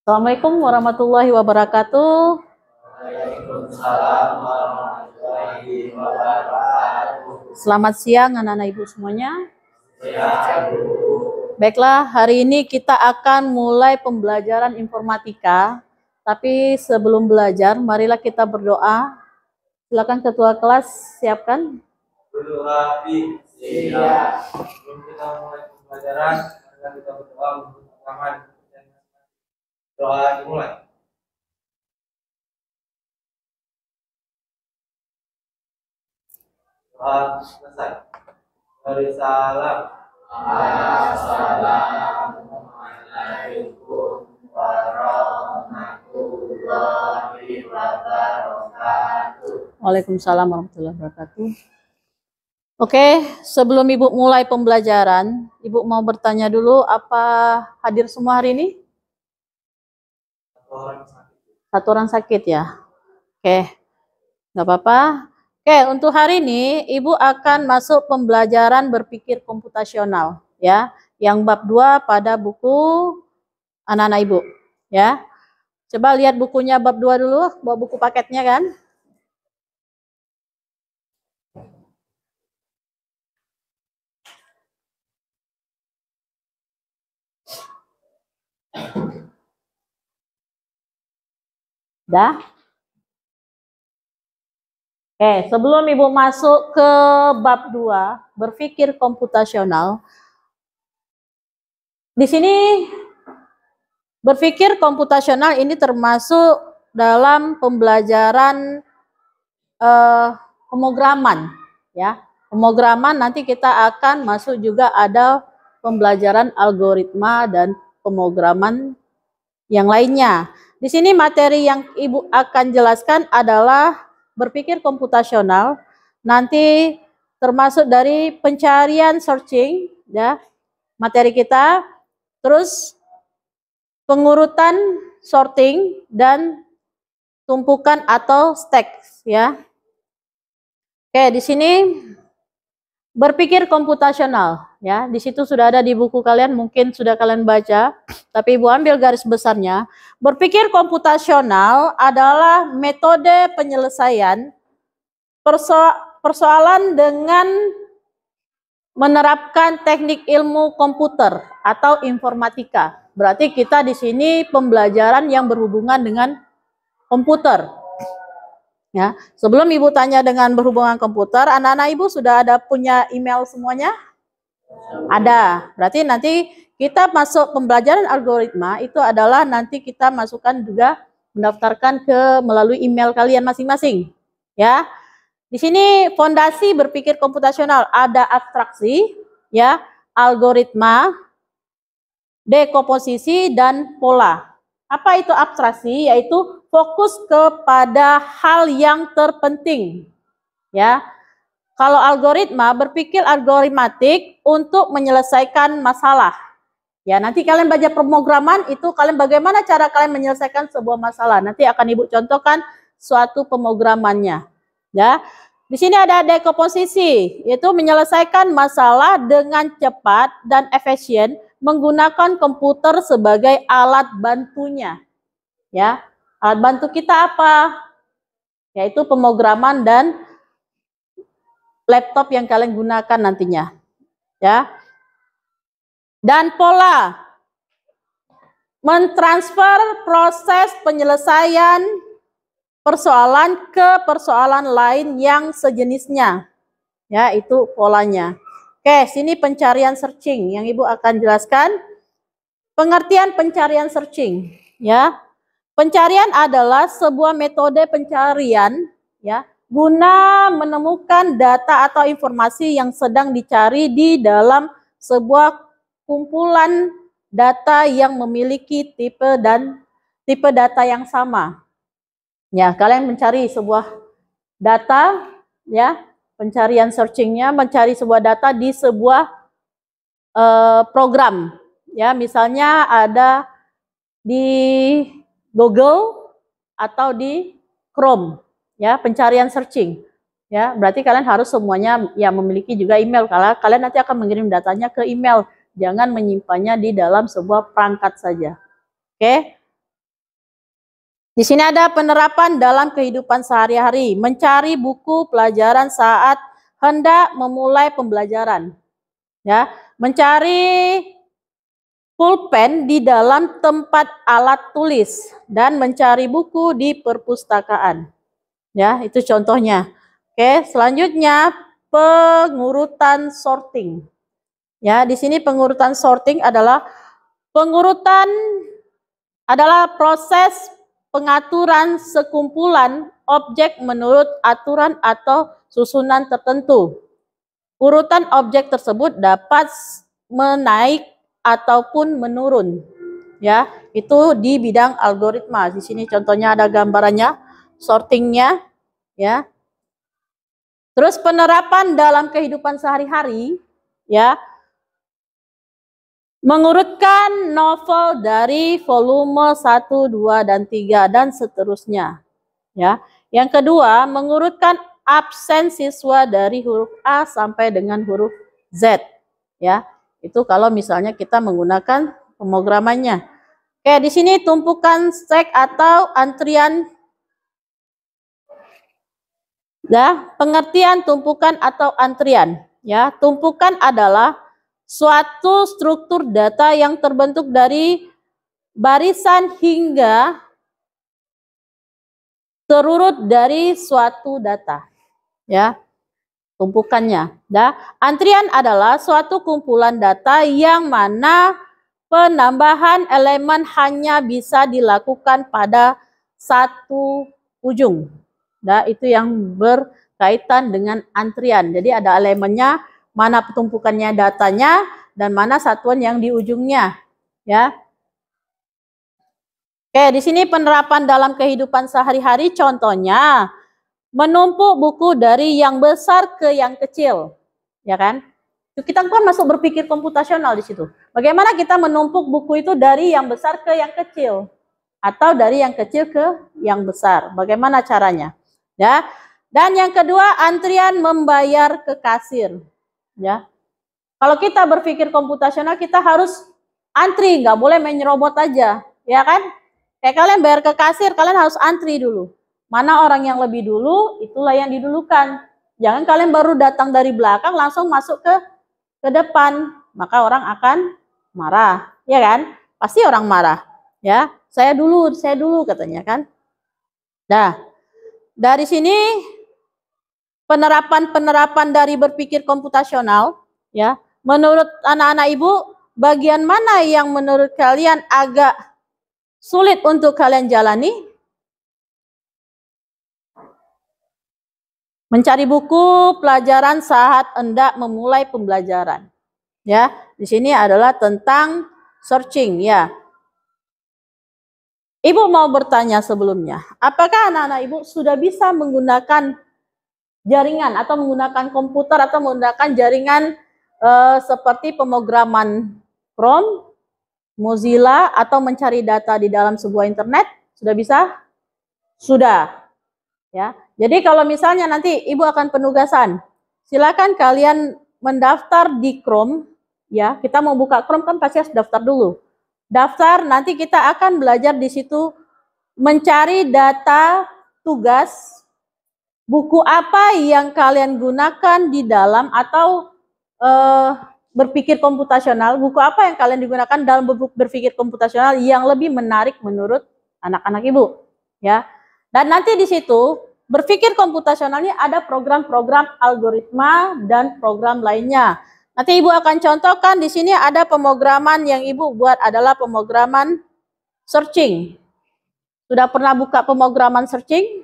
Assalamualaikum warahmatullahi wabarakatuh. Waalaikumsalam warahmatullahi wabarakatuh. Selamat siang anak-anak ibu semuanya. Siang, Bu. Baiklah, hari ini kita akan mulai pembelajaran informatika. Tapi sebelum belajar, marilah kita berdoa. Silakan ketua kelas siapkan. Dulu Rafi, siap. Sebelum kita mulai pembelajaran, mari kita berdoa untuk aman. Doa dimulai. Doa selesai. Beri salam. Assalamualaikum warahmatullahi wabarakatuh. Waalaikumsalam warahmatullahi wabarakatuh. Oke, sebelum ibu mulai pembelajaran, ibu mau bertanya dulu, apa hadir semua hari ini? Satu orang sakit ya. Oke, nggak apa-apa. Oke, untuk hari ini ibu akan masuk pembelajaran berpikir komputasional ya, yang bab 2 pada buku anak-anak ibu ya. Coba lihat bukunya bab 2 dulu, bawa buku paketnya kan? Dah? Oke, sebelum ibu masuk ke bab 2, berpikir komputasional. Di sini berpikir komputasional ini termasuk dalam pembelajaran pemrograman ya. Pemrograman nanti kita akan masuk juga ada pembelajaran algoritma dan pemrograman yang lainnya. Di sini materi yang ibu akan jelaskan adalah berpikir komputasional. Nanti termasuk dari pencarian searching ya, materi kita. Terus pengurutan sorting dan tumpukan atau stacks ya. Oke, di sini berpikir komputasional ya. Di situ sudah ada di buku kalian, mungkin sudah kalian baca, tapi ibu ambil garis besarnya. Berpikir komputasional adalah metode penyelesaian persoalan dengan menerapkan teknik ilmu komputer atau informatika. Berarti kita di sini pembelajaran yang berhubungan dengan komputer. Ya, sebelum ibu tanya dengan berhubungan komputer, anak-anak ibu sudah ada punya email semuanya? Ada. Berarti nanti kita masuk pembelajaran algoritma itu adalah nanti kita masukkan juga mendaftarkan ke melalui email kalian masing-masing. Ya. Di sini fondasi berpikir komputasional ada abstraksi, ya, algoritma, dekomposisi dan pola. Apa itu abstraksi? Yaitu fokus kepada hal yang terpenting. Ya. Kalau algoritma berpikir algoritmatik untuk menyelesaikan masalah. Ya, nanti kalian baca pemrograman itu kalian bagaimana cara kalian menyelesaikan sebuah masalah. Nanti akan ibu contohkan suatu pemrogramannya. Ya. Di sini ada dekomposisi, yaitu menyelesaikan masalah dengan cepat dan efisien menggunakan komputer sebagai alat bantunya. Ya. Alat bantu kita apa? Yaitu pemrograman dan laptop yang kalian gunakan nantinya. Ya. Dan pola mentransfer proses penyelesaian persoalan ke persoalan lain yang sejenisnya. Ya, itu polanya. Oke, sini pencarian searching yang ibu akan jelaskan. Pengertian pencarian searching, ya. Pencarian adalah sebuah metode pencarian ya, guna menemukan data atau informasi yang sedang dicari di dalam sebuah kumpulan data yang memiliki tipe data yang sama. Ya, kalian mencari sebuah data ya, pencarian searchingnya mencari sebuah data di sebuah program. Ya, misalnya ada di Google atau di Chrome, ya, pencarian searching. Ya, berarti kalian harus semuanya ya memiliki juga email. Kalau kalian nanti akan mengirim datanya ke email, jangan menyimpannya di dalam sebuah perangkat saja. Oke. Di sini ada penerapan dalam kehidupan sehari-hari, mencari buku pelajaran saat hendak memulai pembelajaran. Ya, mencari pulpen di dalam tempat alat tulis dan mencari buku di perpustakaan. Ya, itu contohnya. Oke, selanjutnya pengurutan sorting. Ya, di sini pengurutan sorting adalah proses pengaturan sekumpulan objek menurut aturan atau susunan tertentu. Urutan objek tersebut dapat menaik ataupun menurun. Ya, itu di bidang algoritma. Di sini contohnya ada gambarannya, sortingnya, ya. Terus penerapan dalam kehidupan sehari-hari, ya. Mengurutkan novel dari volume 1, 2, dan 3 dan seterusnya. Ya. Yang kedua, mengurutkan absen siswa dari huruf A sampai dengan huruf Z. Ya. Itu kalau misalnya kita menggunakan pemrogramannya. Oke, di sini tumpukan stack atau antrian. Ya, pengertian tumpukan atau antrian. Ya, tumpukan adalah suatu struktur data yang terbentuk dari barisan hingga terurut dari suatu data. Ya, tumpukannya. Ya, antrian adalah suatu kumpulan data yang mana penambahan elemen hanya bisa dilakukan pada satu ujung. Nah, itu yang berkaitan dengan antrian. Jadi ada elemennya, mana tumpukannya datanya, dan mana satuan yang di ujungnya. Ya. Oke, di sini penerapan dalam kehidupan sehari-hari, contohnya menumpuk buku dari yang besar ke yang kecil, ya kan? Kita kan masuk berpikir komputasional di situ. Bagaimana kita menumpuk buku itu dari yang besar ke yang kecil, atau dari yang kecil ke yang besar? Bagaimana caranya? Ya. Dan yang kedua, antrian membayar ke kasir. Ya. Kalau kita berpikir komputasional, kita harus antri, nggak boleh main robot aja, ya kan? Kayak kalian bayar ke kasir, kalian harus antri dulu. Mana orang yang lebih dulu, itulah yang didulukan. Jangan kalian baru datang dari belakang langsung masuk ke depan, maka orang akan marah, ya kan? Pasti orang marah, ya. Saya dulu katanya kan. Nah, dari sini penerapan dari berpikir komputasional, ya. Menurut anak-anak ibu, bagian mana yang menurut kalian agak sulit untuk kalian jalani? Mencari buku pelajaran saat hendak memulai pembelajaran. Ya, di sini adalah tentang searching, ya. Ibu mau bertanya sebelumnya, apakah anak-anak ibu sudah bisa menggunakan jaringan atau menggunakan komputer atau menggunakan jaringan seperti pemrograman Chrome, Mozilla, atau mencari data di dalam sebuah internet? Sudah bisa? Sudah. Ya. Jadi kalau misalnya nanti ibu akan penugasan, silakan kalian mendaftar di Chrome. Ya, kita mau buka Chrome kan pasti harus daftar dulu. Daftar, nanti kita akan belajar di situ mencari data tugas, buku apa yang kalian gunakan di dalam atau berpikir komputasional, buku apa yang kalian digunakan dalam berpikir komputasional yang lebih menarik menurut anak-anak ibu, ya. Dan nanti di situ berpikir komputasionalnya ada program-program algoritma dan program lainnya. Nanti ibu akan contohkan di sini ada pemrograman yang ibu buat adalah pemrograman searching. Sudah pernah buka pemrograman searching?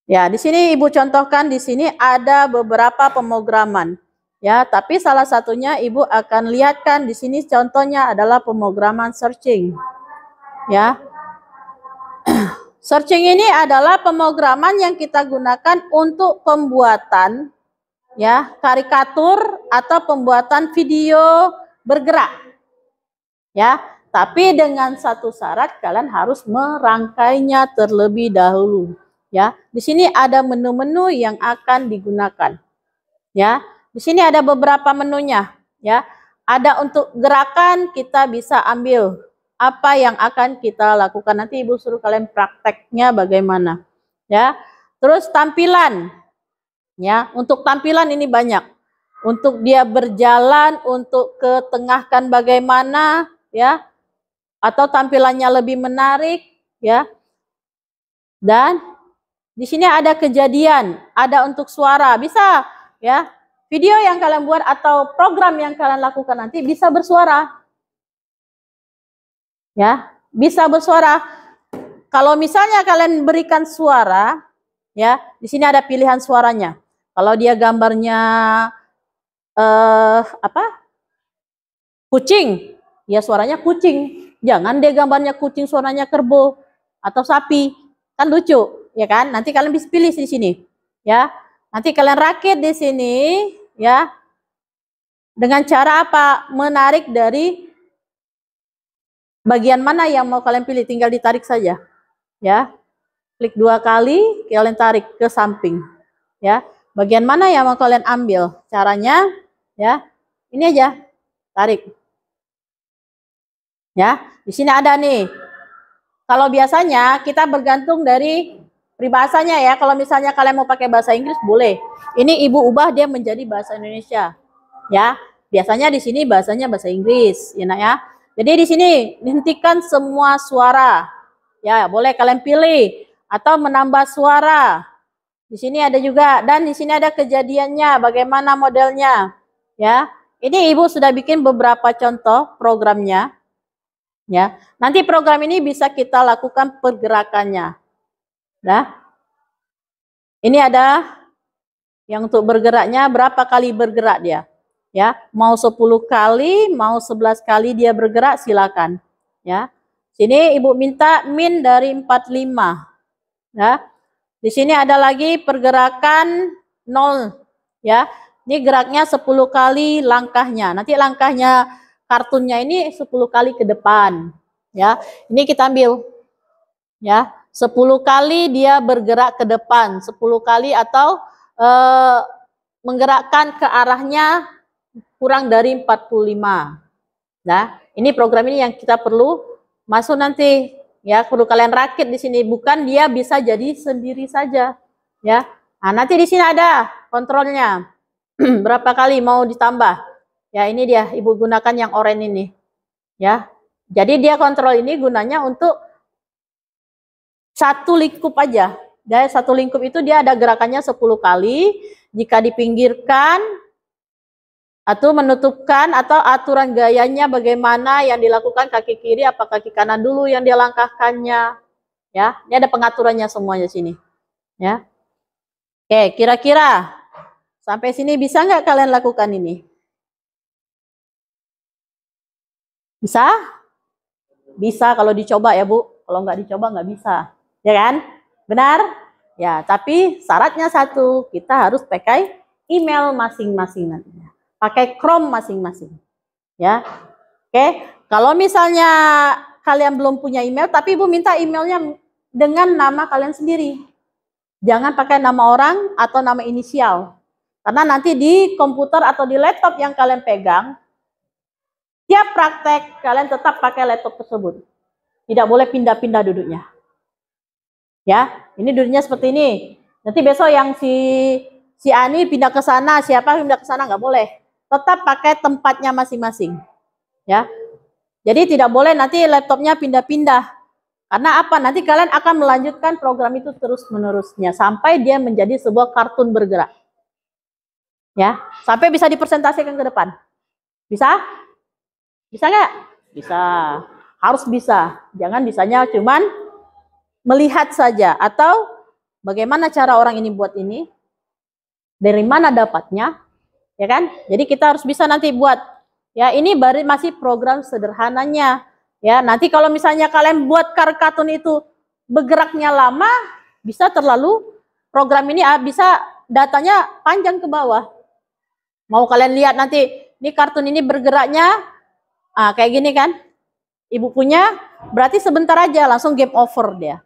Ya, di sini ibu contohkan di sini ada beberapa pemrograman. Ya, tapi salah satunya ibu akan lihatkan di sini contohnya adalah pemrograman searching. Ya. Searching ini adalah pemrograman yang kita gunakan untuk pembuatan ya, karikatur atau pembuatan video bergerak. Ya, tapi dengan satu syarat, kalian harus merangkainya terlebih dahulu. Ya, di sini ada menu-menu yang akan digunakan. Ya, di sini ada beberapa menunya. Ya, ada untuk gerakan kita bisa ambil apa yang akan kita lakukan. Nanti Ibu suruh kalian prakteknya bagaimana. Ya. Terus tampilan. Ya, untuk tampilan ini banyak. Untuk dia berjalan, untuk ketengahkan bagaimana, ya. Atau tampilannya lebih menarik, ya. Dan di sini ada kejadian, ada untuk suara, bisa, ya. Video yang kalian buat atau program yang kalian lakukan nanti bisa bersuara. Ya, bisa bersuara. Kalau misalnya kalian berikan suara, ya, di sini ada pilihan suaranya. Kalau dia gambarnya kucing, ya suaranya kucing. Jangan deh gambarnya kucing, suaranya kerbau atau sapi. Kan lucu, ya kan? Nanti kalian bisa pilih di sini, ya. Nanti kalian rakit di sini, ya. Dengan cara apa? Menarik dari bagian mana yang mau kalian pilih, tinggal ditarik saja, ya. Klik 2 kali, kalian tarik ke samping, ya. Bagian mana yang mau kalian ambil? Caranya, ya. Ini aja, tarik. Ya, di sini ada nih. Kalau biasanya kita bergantung dari peribahasanya ya. Kalau misalnya kalian mau pakai bahasa Inggris boleh. Ini Ibu ubah dia menjadi bahasa Indonesia. Ya, biasanya di sini bahasanya bahasa Inggris, ya nak ya. Jadi di sini hentikan semua suara. Ya, boleh kalian pilih atau menambah suara. Di sini ada juga, dan di sini ada kejadiannya, bagaimana modelnya. Ya, ini Ibu sudah bikin beberapa contoh programnya. Ya, nanti program ini bisa kita lakukan pergerakannya. Nah, ini ada yang untuk bergeraknya, berapa kali bergerak dia. Ya, mau 10 kali, mau 11 kali dia bergerak, silakan. Ya, sini Ibu minta min dari 45. Ya, di sini ada lagi pergerakan 0. Ya, ini geraknya 10 kali langkahnya. Nanti langkahnya kartunnya ini 10 kali ke depan. Ya, ini kita ambil. Ya, 10 kali dia bergerak ke depan, 10 kali atau menggerakkan ke arahnya kurang dari 45. Nah, ini program ini yang kita perlu masuk nanti. Ya, perlu kalian rakit di sini, bukan dia bisa jadi sendiri saja. Ya. Nah, nanti di sini ada kontrolnya. Berapa kali mau ditambah? Ya, ini dia Ibu gunakan yang oranye ini. Ya. Jadi dia kontrol ini gunanya untuk satu lingkup aja. Dari satu lingkup itu dia ada gerakannya 10 kali. Jika dipinggirkan atau menutupkan atau aturan gayanya bagaimana yang dilakukan kaki kiri apa kaki kanan dulu yang dia langkahkannya. Ya, ini ada pengaturannya semuanya sini. Ya. Oke, kira-kira sampai sini bisa nggak kalian lakukan ini? Bisa? Bisa kalau dicoba ya Bu. Kalau nggak dicoba nggak bisa. Ya kan? Benar? Ya, tapi syaratnya satu, kita harus pakai email masing-masing nantinya. Pakai Chrome masing-masing. Ya. Oke, kalau misalnya kalian belum punya email, tapi Ibu minta emailnya dengan nama kalian sendiri. Jangan pakai nama orang atau nama inisial. Karena nanti di komputer atau di laptop yang kalian pegang, tiap praktek kalian tetap pakai laptop tersebut. Tidak boleh pindah-pindah duduknya. Ya, ini duduknya seperti ini. Nanti besok yang si Ani pindah ke sana, siapa pindah ke sana, nggak boleh. Tetap pakai tempatnya masing-masing. Ya. Jadi tidak boleh nanti laptopnya pindah-pindah. Karena apa? Nanti kalian akan melanjutkan program itu terus-menerusnya sampai dia menjadi sebuah kartun bergerak. Ya, sampai bisa dipresentasikan ke depan. Bisa? Bisa nggak? Bisa. Harus bisa. Jangan bisanya cuman melihat saja. Atau bagaimana cara orang ini buat ini? Dari mana dapatnya? Ya kan? Jadi kita harus bisa nanti buat. Ya, ini baru masih program sederhananya. Ya, nanti kalau misalnya kalian buat kartun itu bergeraknya lama, bisa terlalu program ini bisa datanya panjang ke bawah. Mau kalian lihat nanti ini kartun ini bergeraknya kayak gini kan? Ibu punya, berarti sebentar aja langsung game over dia.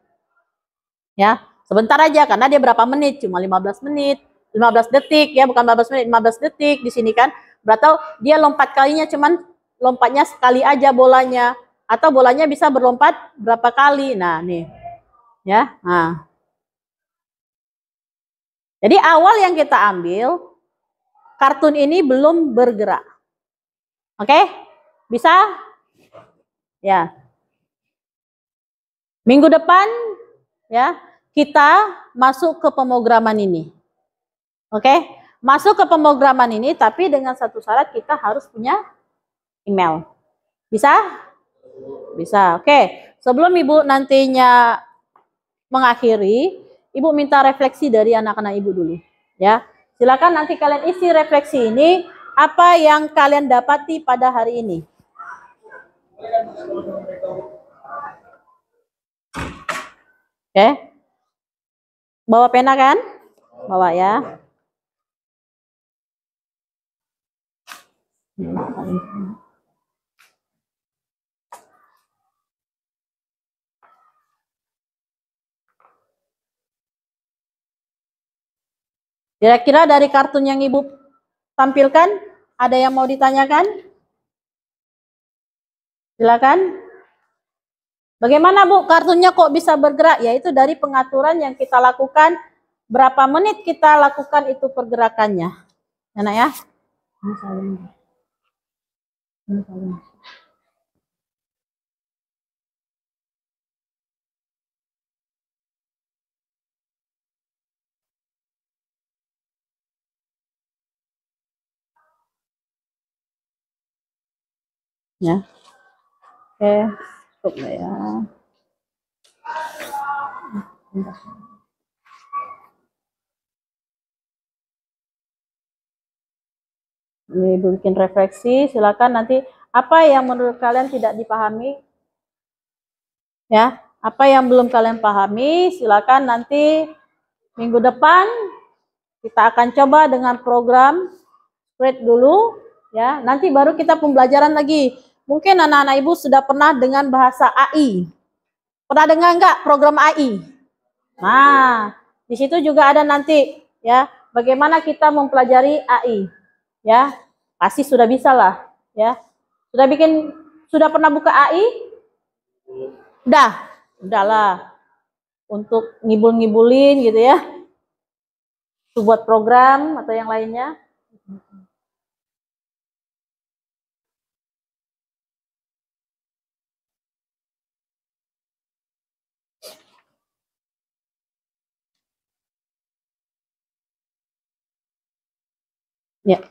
Ya, sebentar aja karena dia berapa menit? Cuma 15 menit. 15 detik ya, bukan 15 menit, 15 detik di sini kan. Berarti dia lompat kalinya cuman lompatnya sekali aja bolanya. atau bolanya bisa berlompat berapa kali. Nah, nih. Ya. Nah. Jadi awal yang kita ambil, kartun ini belum bergerak. Oke? Bisa? Ya. Minggu depan ya, kita masuk ke pemrograman ini. Oke? Masuk ke pemrograman ini tapi dengan satu syarat, kita harus punya email. Bisa? Bisa. Oke. Sebelum Ibu nantinya mengakhiri, Ibu minta refleksi dari anak-anak Ibu dulu, ya. Silakan nanti kalian isi refleksi ini, apa yang kalian dapati pada hari ini. Oke. Bawa pena kan? Bawa ya. Kira-kira dari kartun yang Ibu tampilkan, ada yang mau ditanyakan? Silakan. Bagaimana Bu, kartunnya kok bisa bergerak? Yaitu dari pengaturan yang kita lakukan, berapa menit kita lakukan itu pergerakannya. Enak ya? Ya. Oke, cukup ya. Ini Ibu bikin refleksi, silakan nanti apa yang menurut kalian tidak dipahami, ya, apa yang belum kalian pahami, silakan nanti minggu depan kita akan coba dengan program spread dulu, ya, nanti baru kita pembelajaran lagi. Mungkin anak-anak Ibu sudah pernah dengan bahasa AI, pernah dengar enggak program AI? Nah, di situ juga ada nanti, ya, bagaimana kita mempelajari AI. Ya, pasti sudah bisa lah, ya. Sudah pernah buka AI? Udahlah. Untuk ngibul-ngibulin gitu ya. Untuk buat program atau yang lainnya. Ya.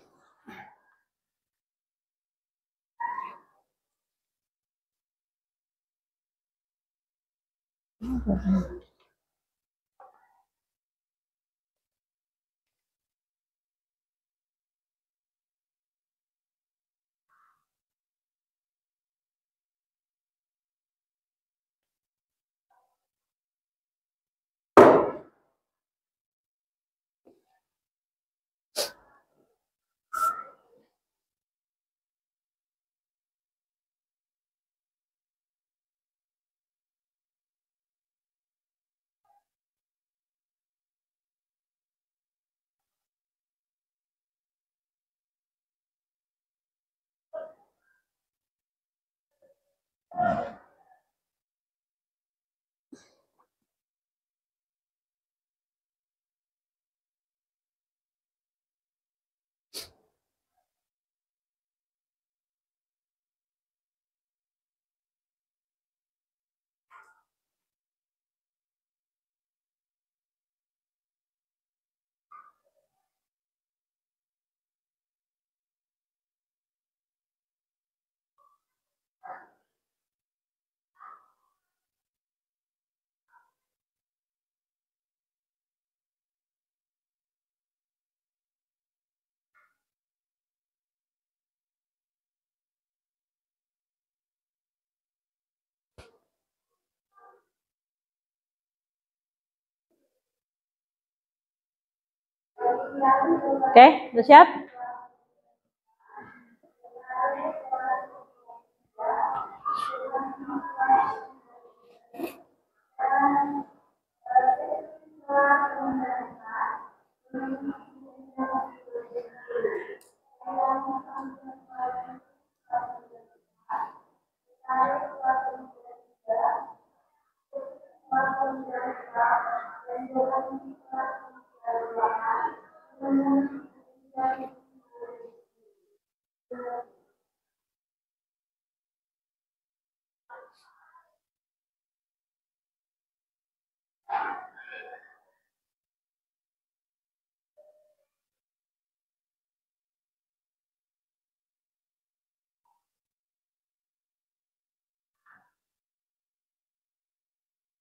Oke, sudah siap?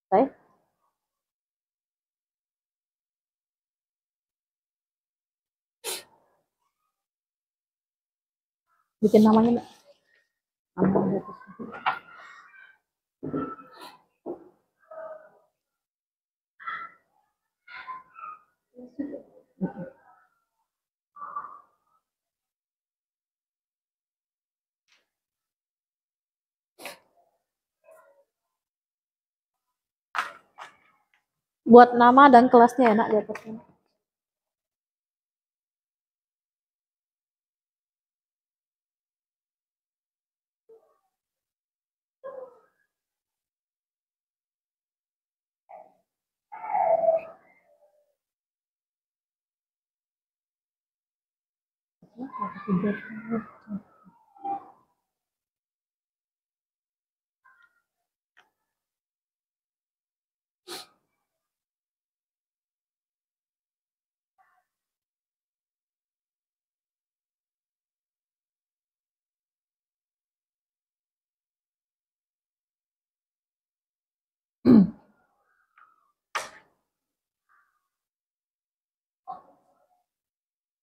Selesai? Bikin namanya enggak? Nama di atas. Buat nama dan kelasnya enak di atasnya.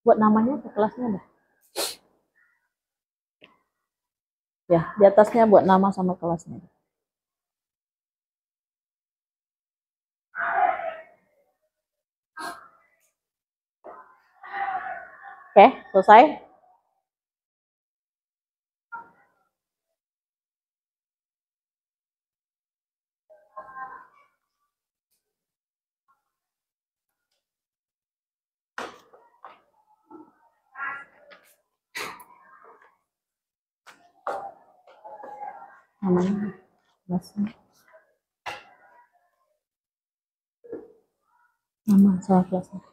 Buat namanya ke kelasnya dah. Ya, di atasnya buat nama sama kelasnya. Oke, selesai. Namanya kelasnya. Nama sama kelasnya.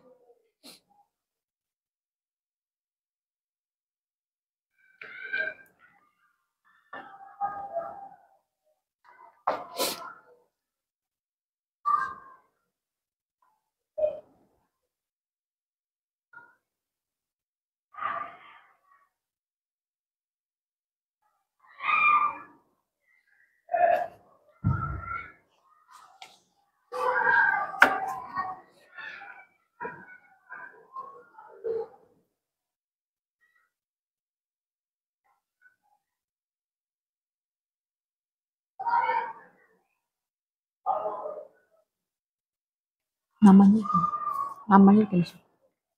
Namanya kan.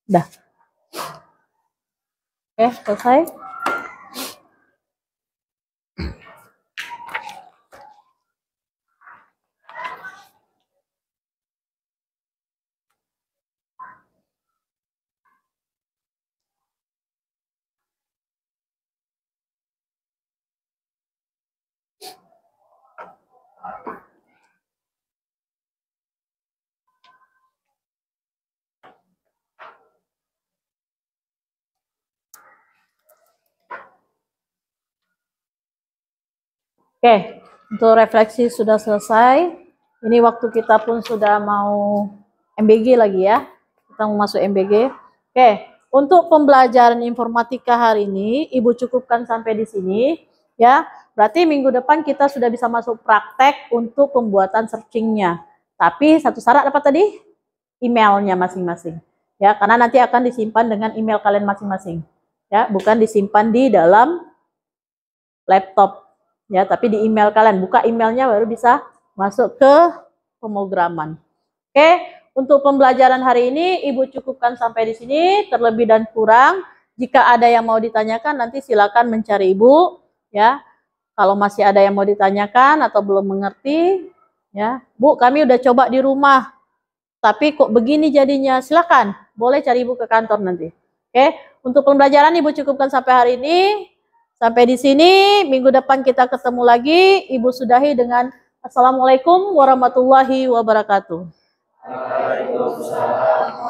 Dah. Oke, selesai. Oke, untuk refleksi sudah selesai. Ini waktu kita pun sudah mau MBG lagi ya. Kita mau masuk MBG. Oke, untuk pembelajaran informatika hari ini, Ibu cukupkan sampai di sini ya. Berarti minggu depan kita sudah bisa masuk praktek untuk pembuatan searchingnya. Tapi satu syarat apa tadi? Emailnya masing-masing. Ya, karena nanti akan disimpan dengan email kalian masing-masing. Ya, bukan disimpan di dalam laptop. Ya, tapi di email kalian, buka emailnya baru bisa masuk ke pemrograman. Oke, untuk pembelajaran hari ini Ibu cukupkan sampai di sini. Terlebih dan kurang, jika ada yang mau ditanyakan nanti silakan mencari Ibu ya. Kalau masih ada yang mau ditanyakan atau belum mengerti ya, Bu, kami udah coba di rumah tapi kok begini jadinya, silakan boleh cari Ibu ke kantor nanti. Oke, untuk pembelajaran Ibu cukupkan sampai hari ini. Sampai di sini, minggu depan kita ketemu lagi. Ibu sudahi dengan Assalamualaikum warahmatullahi wabarakatuh. Waalaikumsalam.